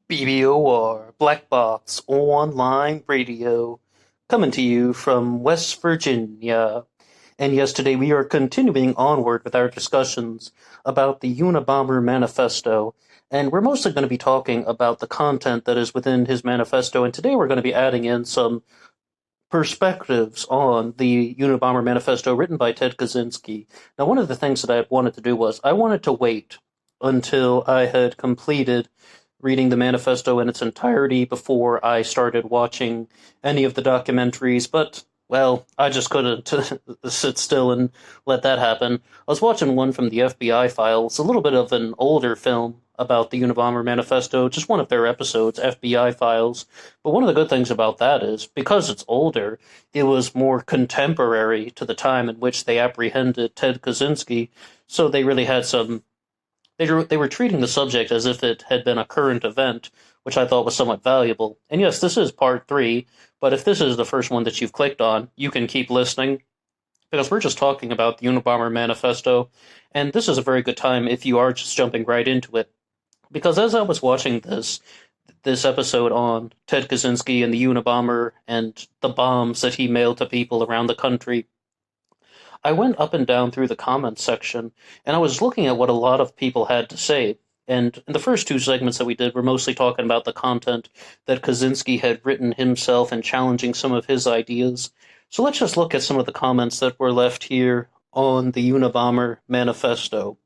BBOR, Black Box Online Radio, coming to you from West Virginia. And yes, today we are continuing onward with our discussions about the Unabomber Manifesto. And we're mostly going to be talking about the content that is within his manifesto. And today we're going to be adding in some perspectives on the Unabomber Manifesto written by Ted Kaczynski. Now, one of the things that I wanted to do was I wanted to wait until I had completed reading the manifesto in its entirety before I started watching any of the documentaries, but, well, I just couldn't sit still and let that happen. I was watching one from the FBI files, a little bit of an older film about the Unabomber Manifesto, just one of their episodes, FBI Files. But one of the good things about that is, because it's older, it was more contemporary to the time in which they apprehended Ted Kaczynski, so they really had some they were treating the subject as if it had been a current event, which I thought was somewhat valuable. And yes, this is part 3, but if this is the first one that you've clicked on, you can keep listening, because we're just talking about the Unabomber Manifesto, and this is a very good time if you are just jumping right into it. Because as I was watching this episode on Ted Kaczynski and the Unabomber and the bombs that he mailed to people around the country, I went up and down through the comments section, and I was looking at what a lot of people had to say. And in the first 2 segments that we did, we're mostly talking about the content that Kaczynski had written himself and challenging some of his ideas. So let's just look at some of the comments that were left here on the Unabomber Manifesto.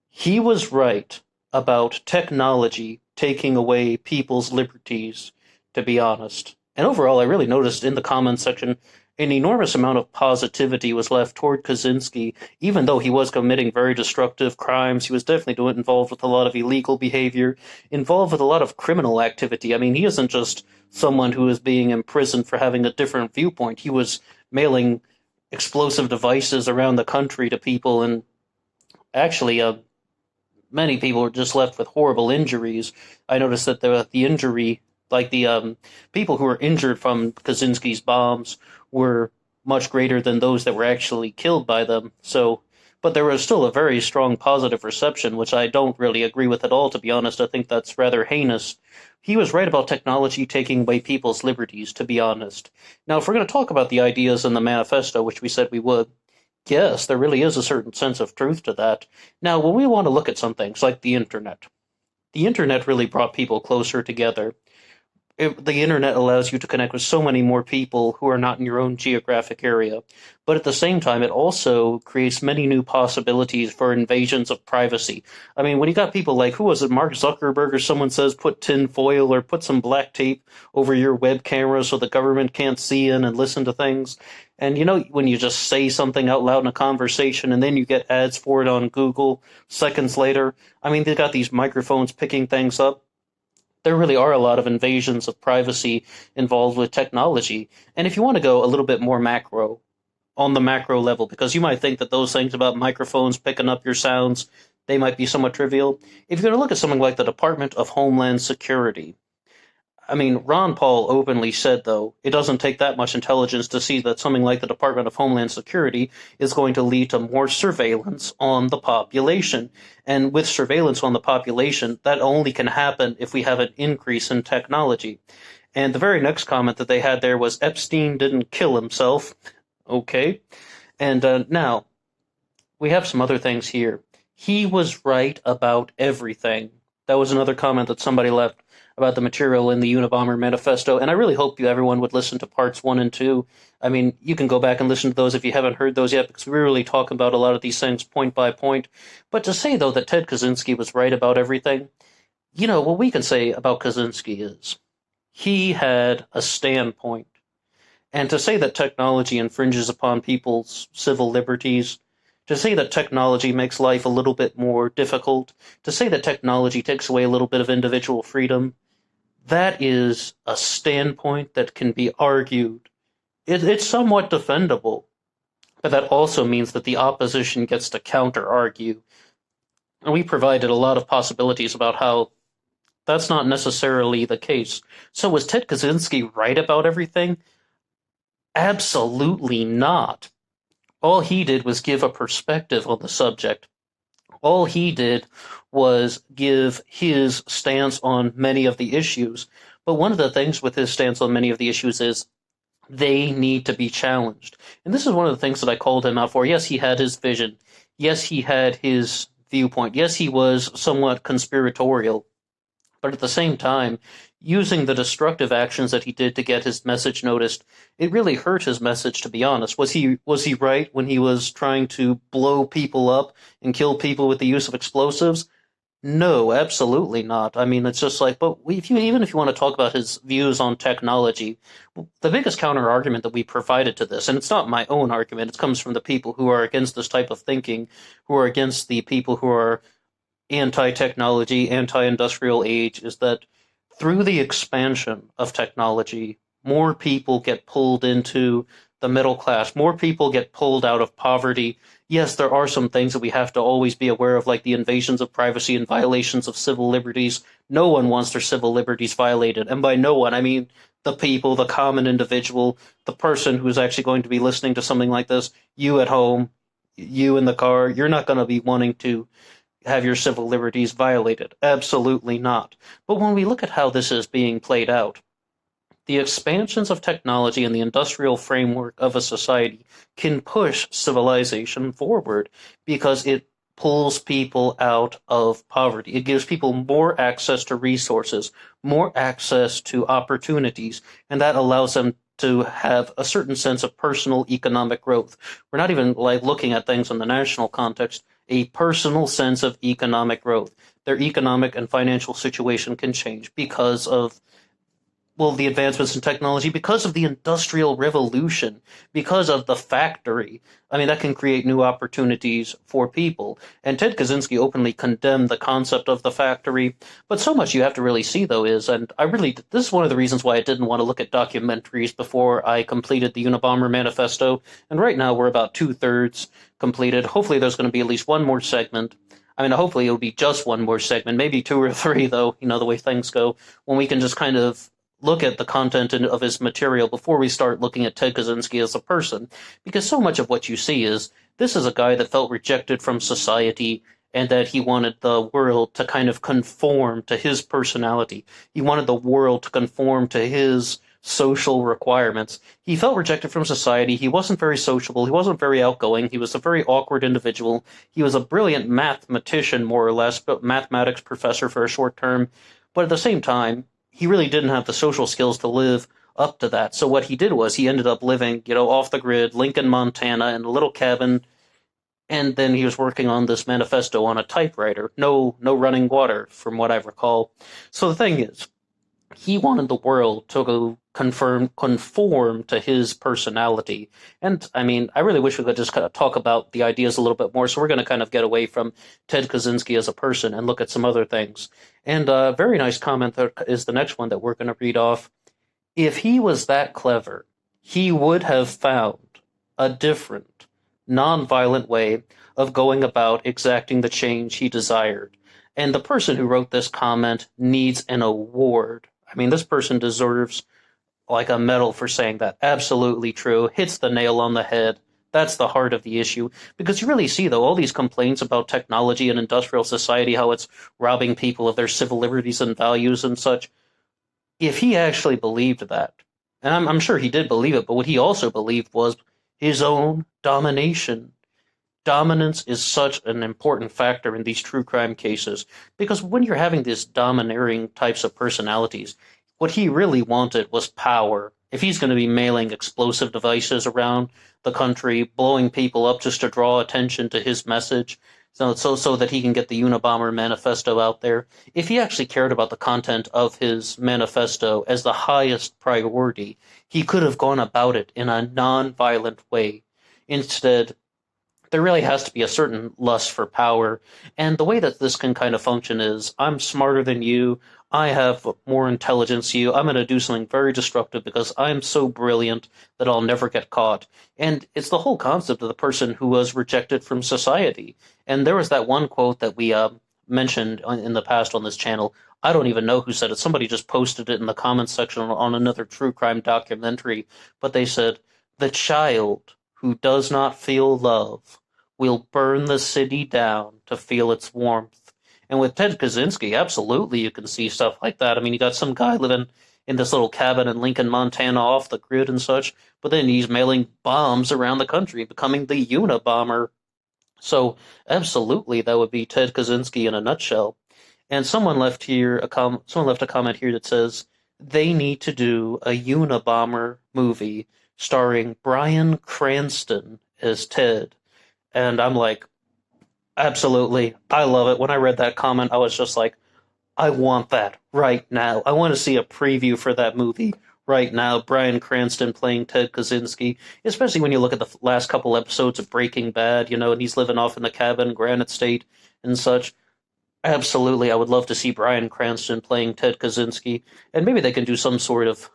He was right about technology taking away people's liberties, to be honest. And overall, I really noticed in the comments section an enormous amount of positivity was left toward Kaczynski, even though he was committing very destructive crimes. He was definitely involved with a lot of illegal behavior, involved with a lot of criminal activity. I mean, he isn't just someone who is being imprisoned for having a different viewpoint. He was mailing explosive devices around the country to people, and actually, many people were just left with horrible injuries. I noticed that the injury, like the people who were injured from Kaczynski's bombs, were much greater than those that were actually killed by them. So, but there was still a very strong positive reception, which I don't really agree with at all, to be honest. I think that's rather heinous. He was right about technology taking away people's liberties, to be honest. Now, if we're going to talk about the ideas in the manifesto, which we said we would, yes, there really is a certain sense of truth to that. Now, when we want to look at some things like the internet really brought people closer together. The internet allows you to connect with so many more people who are not in your own geographic area. But at the same time, it also creates many new possibilities for invasions of privacy. I mean, when you got people like, who was it, Mark Zuckerberg or someone says put tin foil or put some black tape over your web camera so the government can't see in and listen to things. And you know, when you just say something out loud in a conversation and then you get ads for it on Google seconds later, I mean, they got these microphones picking things up. There really are a lot of invasions of privacy involved with technology. And if you want to go a little bit more macro, on the macro level, because you might think that those things about microphones picking up your sounds, they might be somewhat trivial. If you're going to look at something like the Department of Homeland Security, I mean, Ron Paul openly said, though, it doesn't take that much intelligence to see that something like the Department of Homeland Security is going to lead to more surveillance on the population. And with surveillance on the population, that only can happen if we have an increase in technology. And the very next comment that they had there was, Epstein didn't kill himself. Okay. And now, we have some other things here. He was right about everything. That was another comment that somebody left about the material in the Unabomber Manifesto, and I really hope everyone would listen to parts 1 and 2. I mean, you can go back and listen to those if you haven't heard those yet, because we really talk about a lot of these things point by point. But to say, though, that Ted Kaczynski was right about everything, you know, what we can say about Kaczynski is he had a standpoint. And to say that technology infringes upon people's civil liberties, to say that technology makes life a little bit more difficult, to say that technology takes away a little bit of individual freedom, that is a standpoint that can be argued. It's somewhat defendable, but that also means that the opposition gets to counter-argue. And we provided a lot of possibilities about how that's not necessarily the case. So was Ted Kaczynski right about everything? Absolutely not. All he did was give a perspective on the subject. All he did was give his stance on many of the issues. But one of the things with his stance on many of the issues is they need to be challenged. And this is one of the things that I called him out for. Yes, he had his vision. Yes, he had his viewpoint. Yes, he was somewhat conspiratorial. But at the same time, using the destructive actions that he did to get his message noticed, it really hurt his message, to be honest. Was he right when he was trying to blow people up and kill people with the use of explosives? No, absolutely not. I mean, it's just like, but even if you want to talk about his views on technology, the biggest counter argument that we provided to this, and it's not my own argument, it comes from the people who are against this type of thinking, who are against the people who are anti-technology, anti-industrial age, is that through the expansion of technology, more people get pulled into the middle class, more people get pulled out of poverty. Yes, there are some things that we have to always be aware of, like the invasions of privacy and violations of civil liberties. No one wants their civil liberties violated. And by no one, I mean the people, the common individual, the person who's actually going to be listening to something like this. You at home, you in the car, you're not going to be wanting to have your civil liberties violated. Absolutely not. But when we look at how this is being played out, the expansions of technology and the industrial framework of a society can push civilization forward because it pulls people out of poverty. It gives people more access to resources, more access to opportunities, and that allows them to have a certain sense of personal economic growth. We're not even like looking at things in the national context, a personal sense of economic growth. Their economic and financial situation can change because of, well, the advancements in technology, because of the industrial revolution, because of the factory. I mean, that can create new opportunities for people. And Ted Kaczynski openly condemned the concept of the factory. But so much you have to really see, though, is, and this is one of the reasons why I didn't want to look at documentaries before I completed the Unabomber Manifesto. And right now we're about 2/3 completed. Hopefully there's going to be at least one more segment. I mean, hopefully it'll be just one more segment, maybe two or three, though, the way things go, when we can just kind of look at the content of his material before we start looking at Ted Kaczynski as a person. Because so much of what you see is, this is a guy that felt rejected from society and that he wanted the world to kind of conform to his personality. He wanted the world to conform to his social requirements. He felt rejected from society. He wasn't very sociable. He wasn't very outgoing. He was a very awkward individual. He was a brilliant mathematician, more or less, but mathematics professor for a short term. But at the same time, he really didn't have the social skills to live up to that. So what he did was he ended up living, off the grid, Lincoln, Montana, in a little cabin, and then he was working on this manifesto on a typewriter. No running water, from what I recall. So the thing is, he wanted the world to conform to his personality. And I mean, I really wish we could just kind of talk about the ideas a little bit more. So we're going to kind of get away from Ted Kaczynski as a person and look at some other things. And a very nice comment is the next one that we're going to read off. If he was that clever, he would have found a different, nonviolent way of going about exacting the change he desired. And the person who wrote this comment needs an award. I mean, this person deserves like a medal for saying that. Absolutely true. Hits the nail on the head. That's the heart of the issue. Because you really see, though, all these complaints about technology and industrial society, how it's robbing people of their civil liberties and values and such. If he actually believed that, and I'm sure he did believe it, but what he also believed was his own domination. Dominance is such an important factor in these true crime cases, because when you're having these domineering types of personalities, what he really wanted was power. If he's going to be mailing explosive devices around the country, blowing people up just to draw attention to his message, so that he can get the Unabomber Manifesto out there, if he actually cared about the content of his manifesto as the highest priority, he could have gone about it in a non-violent way. Instead, there really has to be a certain lust for power. And the way that this can kind of function is, I'm smarter than you, I have more intelligence than you, I'm going to do something very destructive because I'm so brilliant that I'll never get caught. And it's the whole concept of the person who was rejected from society. And there was that one quote that we mentioned in the past on this channel. I don't even know who said it. Somebody just posted it in the comments section on another true crime documentary. But they said, the child who does not feel love we'll burn the city down to feel its warmth. And with Ted Kaczynski, absolutely you can see stuff like that. I mean, you got some guy living in this little cabin in Lincoln, Montana, off the grid and such, but then he's mailing bombs around the country, becoming the Unabomber. So, absolutely, that would be Ted Kaczynski in a nutshell. And someone left a comment here that says they need to do a Unabomber movie starring Bryan Cranston as Ted. And I'm like, absolutely, I love it. When I read that comment, I was just like, I want that right now. I want to see a preview for that movie right now. Bryan Cranston playing Ted Kaczynski, especially when you look at the last couple episodes of Breaking Bad, and he's living off in the cabin, Granite State, and such. Absolutely, I would love to see Bryan Cranston playing Ted Kaczynski, and maybe they can do some sort of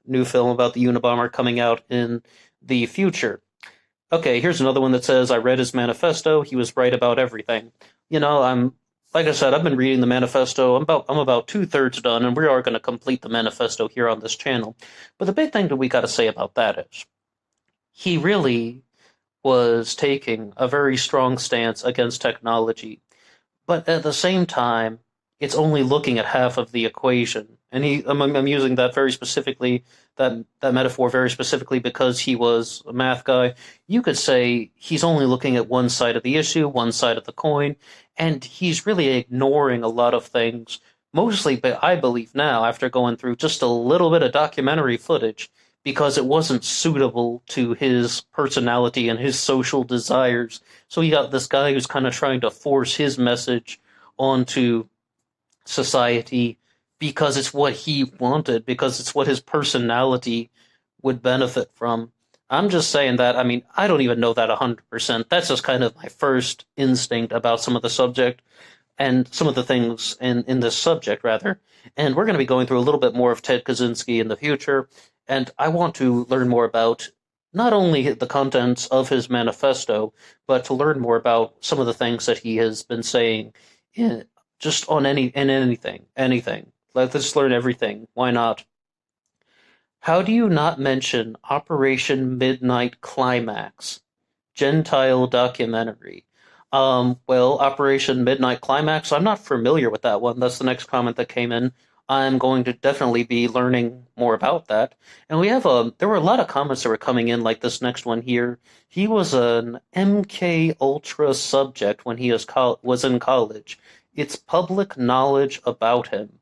new film about the Unabomber coming out in the future. Okay, here's another one that says, I read his manifesto. He was right about everything. Like I said, I've been reading the manifesto. I'm about 2/3 done, and we are going to complete the manifesto here on this channel. But the big thing that we got to say about that is he really was taking a very strong stance against technology. But at the same time, it's only looking at half of the equation. And I'm using that very specifically, that metaphor very specifically because he was a math guy. You could say he's only looking at one side of the issue, one side of the coin, and he's really ignoring a lot of things. Mostly, but I believe now, after going through just a little bit of documentary footage, because it wasn't suitable to his personality and his social desires. So you got this guy who's kind of trying to force his message onto society because it's what he wanted, because it's what his personality would benefit from. I'm just saying that. I mean, I don't even know that 100%. That's just kind of my first instinct about some of the subject and some of the things in this subject, rather. And we're going to be going through a little bit more of Ted Kaczynski in the future. And I want to learn more about not only the contents of his manifesto, but to learn more about some of the things that he has been saying just on anything. Let's learn everything. Why not? How do you not mention Operation Midnight Climax? Gentile documentary. Well, Operation Midnight Climax, I'm not familiar with that one. That's the next comment that came in. I'm going to definitely be learning more about that. And there were a lot of comments that were coming in, like this next one here. He was an MK Ultra subject when he was in college. It's public knowledge about him.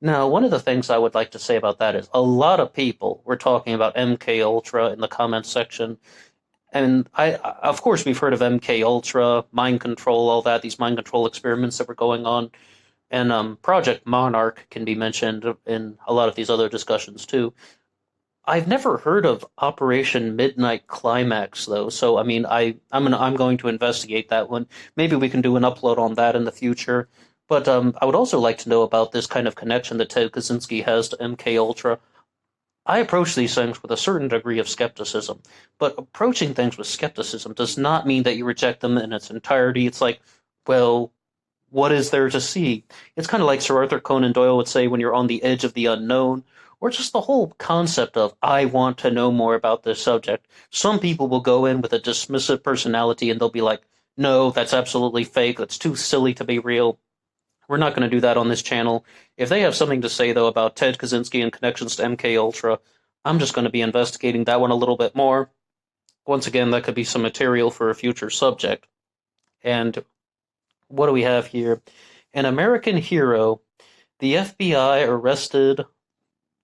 Now, one of the things I would like to say about that is a lot of people were talking about MK Ultra in the comments section. And of course, we've heard of MK Ultra, mind control, all that, these mind control experiments that were going on. And Project Monarch can be mentioned in a lot of these other discussions too. I've never heard of Operation Midnight Climax though, so I mean, I'm going to investigate that one. Maybe we can do an upload on that in the future. But I would also like to know about this kind of connection that Ted Kaczynski has to MK Ultra. I approach these things with a certain degree of skepticism, but approaching things with skepticism does not mean that you reject them in its entirety. It's like, well, what is there to see? It's kind of like Sir Arthur Conan Doyle would say when you're on the edge of the unknown, or just the whole concept of, I want to know more about this subject. Some people will go in with a dismissive personality and they'll be like, no, that's absolutely fake. That's too silly to be real. We're not going to do that on this channel. If they have something to say, though, about Ted Kaczynski and connections to MK Ultra, I'm just going to be investigating that one a little bit more. Once again, that could be some material for a future subject. And what do we have here? An American hero. The FBI arrested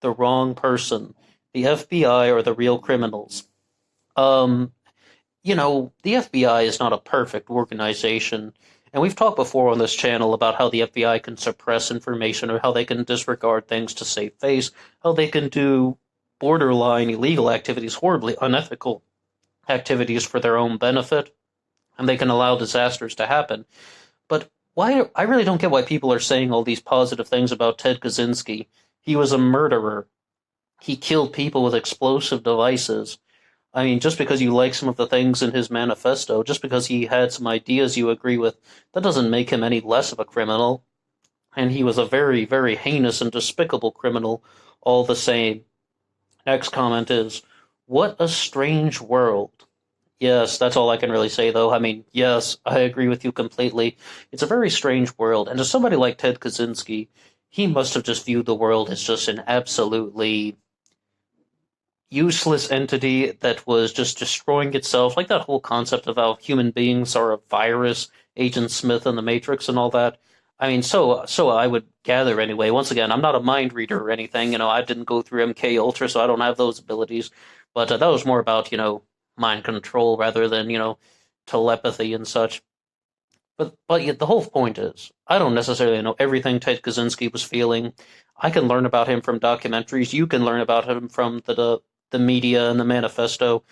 the wrong person. The FBI are the real criminals. The FBI is not a perfect organization. And we've talked before on this channel about how the FBI can suppress information or how they can disregard things to save face, how they can do borderline illegal activities, horribly unethical activities for their own benefit, and they can allow disasters to happen. But I really don't get why people are saying all these positive things about Ted Kaczynski. He was a murderer. He killed people with explosive devices. I mean, just because you like some of the things in his manifesto, just because he had some ideas you agree with, that doesn't make him any less of a criminal. And he was a very, very heinous and despicable criminal all the same. Next comment is, what a strange world. Yes, that's all I can really say, though. I mean, yes, I agree with you completely. It's a very strange world, and to somebody like Ted Kaczynski, he must have just viewed the world as just an absolutely useless entity that was just destroying itself, like that whole concept of how human beings are a virus, Agent Smith and the Matrix and all that. I mean, so I would gather anyway. Once again, I'm not a mind reader or anything. I didn't go through MK Ultra, so I don't have those abilities. But that was more about mind control rather than telepathy and such. But yet the whole point is, I don't necessarily know everything Ted Kaczynski was feeling. I can learn about him from documentaries. You can learn about him from the media and the manifesto.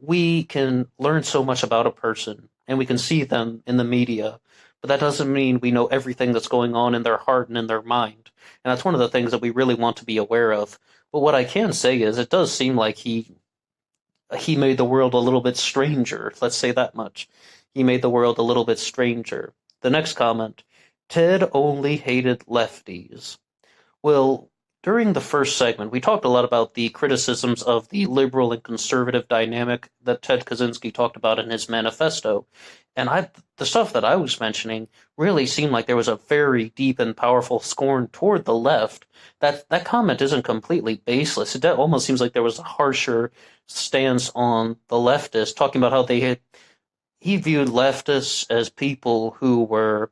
We can learn so much about a person, and we can see them in the media. But that doesn't mean we know everything that's going on in their heart and in their mind. And that's one of the things that we really want to be aware of. But what I can say is, it does seem like he made the world a little bit stranger. Let's say that much. He made the world a little bit stranger. The next comment: Ted only hated lefties. Well, during the first segment, we talked a lot about the criticisms of the liberal and conservative dynamic that Ted Kaczynski talked about in his manifesto. And the stuff that I was mentioning really seemed like there was a very deep and powerful scorn toward the left. That comment isn't completely baseless. It almost seems like there was a harsher stance on the leftists, talking about how he viewed leftists as people who were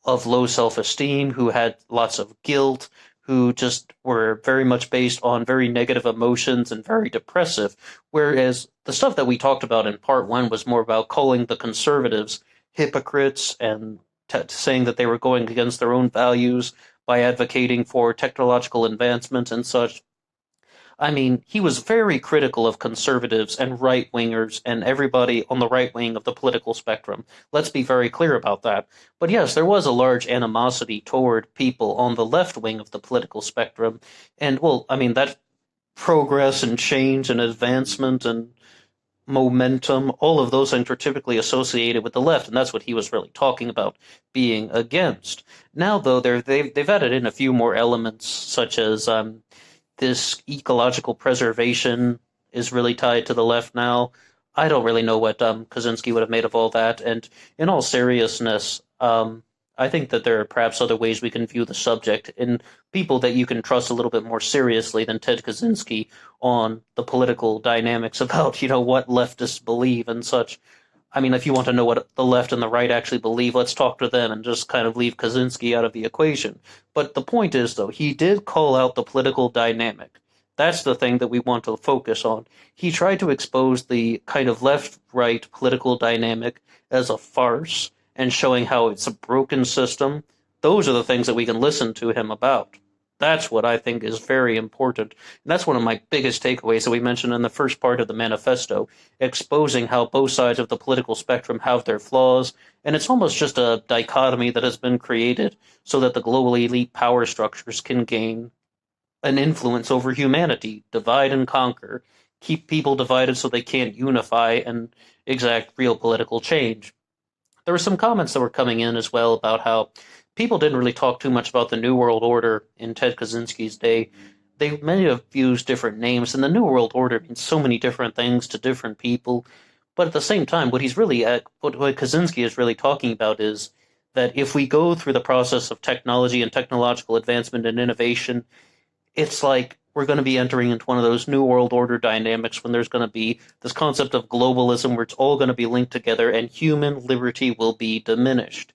of low self-esteem, who had lots of guilt, who just were very much based on very negative emotions and very depressive. Whereas the stuff that we talked about in part one was more about calling the conservatives hypocrites and saying that they were going against their own values by advocating for technological advancement and such. I mean, he was very critical of conservatives and right wingers and everybody on the right wing of the political spectrum. Let's be very clear about that. But yes, there was a large animosity toward people on the left wing of the political spectrum. And, well, I mean, that progress and change and advancement and momentum, all of those things were typically associated with the left, and that's what he was really talking about being against. Now, though, they've added in a few more elements, such as this ecological preservation is really tied to the left now. I don't really know what Kaczynski would have made of all that. And in all seriousness, I think that there are perhaps other ways we can view the subject, and people that you can trust a little bit more seriously than Ted Kaczynski on the political dynamics about, what leftists believe and such. I mean, if you want to know what the left and the right actually believe, let's talk to them and just kind of leave Kaczynski out of the equation. But the point is, though, he did call out the political dynamic. That's the thing that we want to focus on. He tried to expose the kind of left-right political dynamic as a farce and showing how it's a broken system. Those are the things that we can listen to him about. That's what I think is very important. And that's one of my biggest takeaways that we mentioned in the first part of the manifesto, exposing how both sides of the political spectrum have their flaws. And it's almost just a dichotomy that has been created so that the global elite power structures can gain an influence over humanity, divide and conquer, keep people divided so they can't unify and exact real political change. There were some comments that were coming in as well about how people didn't really talk too much about the New World Order in Ted Kaczynski's day. They may have used different names, and the New World Order means so many different things to different people. But at the same time, what Kaczynski is really talking about is that if we go through the process of technology and technological advancement and innovation, it's like we're going to be entering into one of those New World Order dynamics when there's going to be this concept of globalism where it's all going to be linked together and human liberty will be diminished.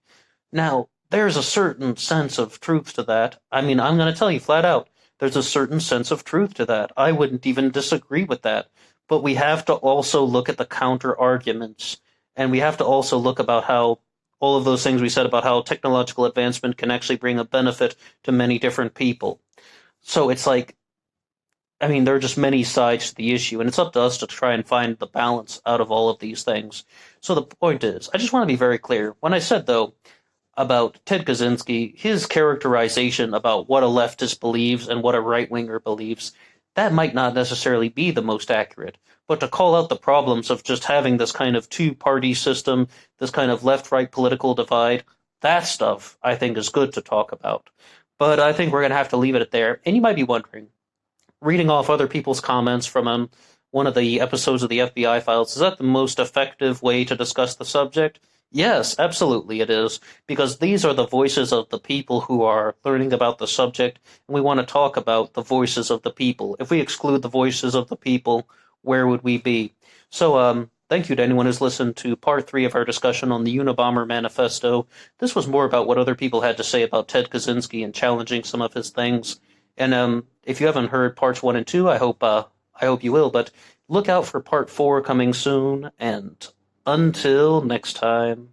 Now, there's a certain sense of truth to that. I mean, I'm going to tell you flat out, there's a certain sense of truth to that. I wouldn't even disagree with that. But we have to also look at the counter arguments, and we have to also look about how all of those things we said about how technological advancement can actually bring a benefit to many different people. So it's like, I mean, there are just many sides to the issue, and it's up to us to try and find the balance out of all of these things. So the point is, I just want to be very clear. When I said, though, about Ted Kaczynski, his characterization about what a leftist believes and what a right-winger believes, that might not necessarily be the most accurate. But to call out the problems of just having this kind of two-party system, this kind of left-right political divide, that stuff, I think, is good to talk about. But I think we're going to have to leave it at there. And you might be wondering, reading off other people's comments from him, one of the episodes of the FBI Files. Is that the most effective way to discuss the subject? Yes, absolutely it is, because these are the voices of the people who are learning about the subject, and we want to talk about the voices of the people. If we exclude the voices of the people, where would we be? So, thank you to anyone who's listened to part 3 of our discussion on the Unabomber Manifesto. This was more about what other people had to say about Ted Kaczynski and challenging some of his things. And if you haven't heard parts 1 and 2, I hope you will. But look out for part 4 coming soon. And until next time.